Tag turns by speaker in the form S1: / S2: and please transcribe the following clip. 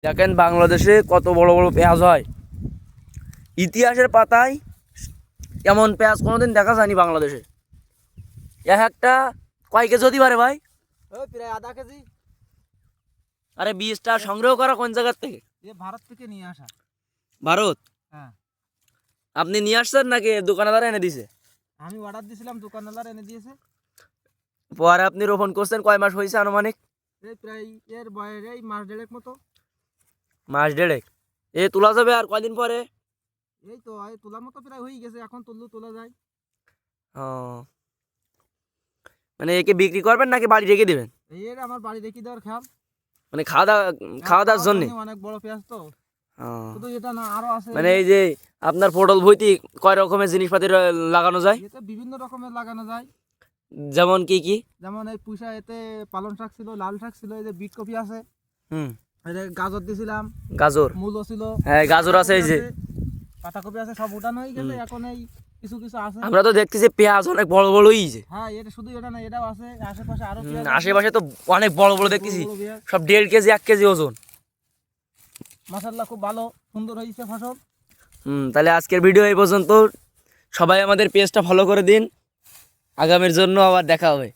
S1: দেখেন বাংলাদেশে কত বড় বড় পেঁয়াজ হয়। ইতিহাসের পাতায় এমন পেঁয়াজ কোনোদিন দেখা যায়নি বাংলাদেশে। এক একটা কয় কেজি হতে পারে ভাই?
S2: প্রায় আধা কেজি।
S1: আরে বীজটা সংগ্রহ করা কোন জায়গার থেকে?
S2: ভারত থেকে নিয়ে আসা।
S1: ভারত?
S2: হ্যাঁ।
S1: আপনি নিয়ে আসছেন নাকি দোকানদার এনে দিছে?
S2: আমি অর্ডার দিয়েছিলাম, দোকানদার এনে দিয়েছে।
S1: পরে আপনি রোপণ করছেন কয় মাস হয়েছে আনুমানিক?
S2: প্রায় এর বয়স এই মাস দেড়েক মতো।
S1: মাস দেড়েক। এ তোলা যাবে আর কয়দিন পরে?
S2: এই তো তোলার মতো প্রায় হয়ে গেছে, এখন তোলা যায়।
S1: ও, মানে একে বিক্রি করবেন নাকি বাড়ি রেখে দেবেন?
S2: এর আমার বাড়ি রেখে দেওয়ার খেয়াল।
S1: মানে খাওয়া দাওয়ার জন্য?
S2: অনেক বড় পেঁয়াজ তো। শুধু এটা না, আরো আছে।
S1: মানে এই যে আপনার পটল ভইতে কয় রকমের জিনিসপাতি লাগানো যায়?
S2: এতে বিভিন্ন রকমের লাগানো যায়।
S1: যেমন কি কি?
S2: যেমন এই পুঁইশা, এতে পালং শাক ছিল, লাল শাক ছিল, এই যে বিট কপি আছে।
S1: হুম।
S2: গাজর দিছিলাম,
S1: গাজর,
S2: মূলো ছিল।
S1: হ্যাঁ গাজর আছে, এই যে
S2: পাতাকপি আছে, সব উঠানো হয়ে গেছে। এখন এই কিছু কিছু আছে।
S1: আমরা তো দেখতেছি পেঁয়াজ অনেক বড় বড় হইছে।
S2: হ্যাঁ, এটা শুধু এটা না, এটাও আছে আশেপাশে আরো।
S1: আশেপাশে তো অনেক বড় বড় দেখতেছি, সব 1.5 কেজি 1 কেজি ওজন।
S2: মাশাআল্লাহ, খুব ভালো সুন্দর হয়েছে ফসল।
S1: তাহলে আজকের ভিডিও এই পর্যন্ত। সবাই আমাদের পেজটা ফলো করে দিন, আগামীর জন্য আবার দেখা হবে।